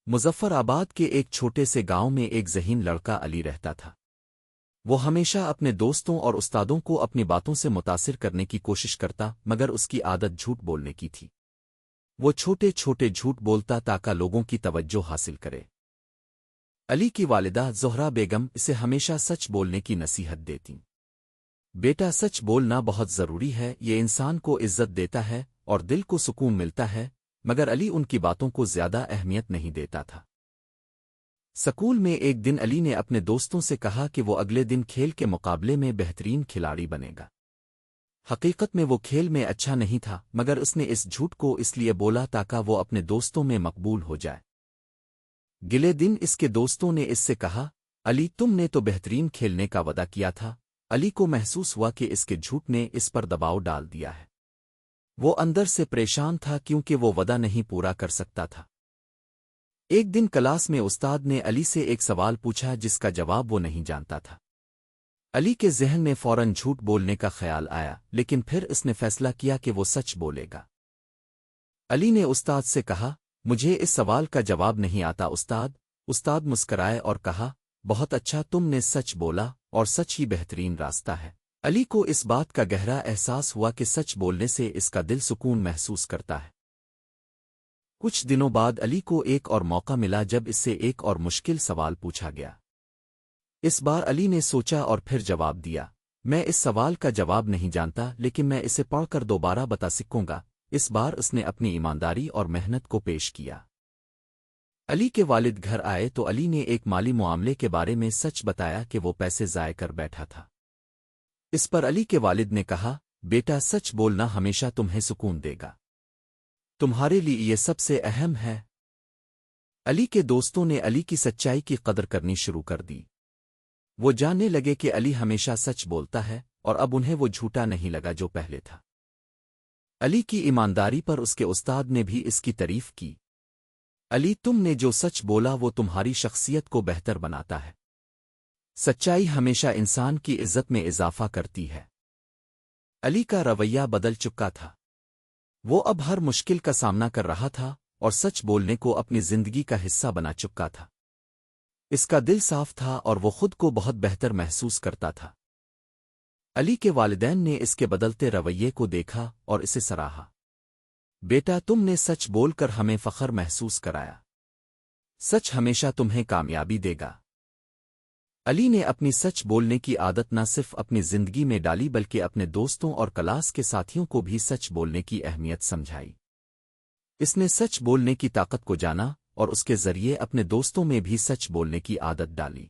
مظفر آباد کے ایک چھوٹے سے گاؤں میں ایک ذہین لڑکا علی رہتا تھا۔ وہ ہمیشہ اپنے دوستوں اور استادوں کو اپنی باتوں سے متاثر کرنے کی کوشش کرتا، مگر اس کی عادت جھوٹ بولنے کی تھی۔ وہ چھوٹے چھوٹے جھوٹ بولتا تاکہ لوگوں کی توجہ حاصل کرے۔ علی کی والدہ زہرا بیگم اسے ہمیشہ سچ بولنے کی نصیحت دیتی۔ بیٹا، سچ بولنا بہت ضروری ہے، یہ انسان کو عزت دیتا ہے اور دل کو سکون ملتا ہے، مگر علی ان کی باتوں کو زیادہ اہمیت نہیں دیتا تھا۔ سکول میں ایک دن علی نے اپنے دوستوں سے کہا کہ وہ اگلے دن کھیل کے مقابلے میں بہترین کھلاڑی بنے گا۔ حقیقت میں وہ کھیل میں اچھا نہیں تھا، مگر اس نے اس جھوٹ کو اس لیے بولا تاکہ وہ اپنے دوستوں میں مقبول ہو جائے۔ گلے دن اس کے دوستوں نے اس سے کہا، علی، تم نے تو بہترین کھیلنے کا وعدہ کیا تھا۔ علی کو محسوس ہوا کہ اس کے جھوٹ نے اس پر دباؤ ڈال دیا ہے۔ وہ اندر سے پریشان تھا کیونکہ وہ وعدہ نہیں پورا کر سکتا تھا۔ ایک دن کلاس میں استاد نے علی سے ایک سوال پوچھا جس کا جواب وہ نہیں جانتا تھا۔ علی کے ذہن میں فوراً جھوٹ بولنے کا خیال آیا، لیکن پھر اس نے فیصلہ کیا کہ وہ سچ بولے گا۔ علی نے استاد سے کہا، مجھے اس سوال کا جواب نہیں آتا استاد۔ استاد مسکرائے اور کہا، بہت اچھا، تم نے سچ بولا اور سچ ہی بہترین راستہ ہے۔ علی کو اس بات کا گہرا احساس ہوا کہ سچ بولنے سے اس کا دل سکون محسوس کرتا ہے۔ کچھ دنوں بعد علی کو ایک اور موقع ملا جب اس سے ایک اور مشکل سوال پوچھا گیا۔ اس بار علی نے سوچا اور پھر جواب دیا، میں اس سوال کا جواب نہیں جانتا، لیکن میں اسے پڑھ کر دوبارہ بتا سکوں گا۔ اس بار اس نے اپنی ایمانداری اور محنت کو پیش کیا۔ علی کے والد گھر آئے تو علی نے ایک مالی معاملے کے بارے میں سچ بتایا کہ وہ پیسے ضائع کر بیٹھا تھا۔ اس پر علی کے والد نے کہا، بیٹا، سچ بولنا ہمیشہ تمہیں سکون دے گا، تمہارے لیے یہ سب سے اہم ہے۔ علی کے دوستوں نے علی کی سچائی کی قدر کرنی شروع کر دی۔ وہ جاننے لگے کہ علی ہمیشہ سچ بولتا ہے، اور اب انہیں وہ جھوٹا نہیں لگا جو پہلے تھا۔ علی کی ایمانداری پر اس کے استاد نے بھی اس کی تعریف کی۔ علی، تم نے جو سچ بولا وہ تمہاری شخصیت کو بہتر بناتا ہے۔ سچائی ہمیشہ انسان کی عزت میں اضافہ کرتی ہے۔ علی کا رویہ بدل چکا تھا۔ وہ اب ہر مشکل کا سامنا کر رہا تھا اور سچ بولنے کو اپنی زندگی کا حصہ بنا چکا تھا۔ اس کا دل صاف تھا اور وہ خود کو بہت بہتر محسوس کرتا تھا۔ علی کے والدین نے اس کے بدلتے رویے کو دیکھا اور اسے سراہا۔ بیٹا، تم نے سچ بول کر ہمیں فخر محسوس کرایا۔ سچ ہمیشہ تمہیں کامیابی دے گا۔ علی نے اپنی سچ بولنے کی عادت نہ صرف اپنی زندگی میں ڈالی بلکہ اپنے دوستوں اور کلاس کے ساتھیوں کو بھی سچ بولنے کی اہمیت سمجھائی۔ اس نے سچ بولنے کی طاقت کو جانا اور اس کے ذریعے اپنے دوستوں میں بھی سچ بولنے کی عادت ڈالی۔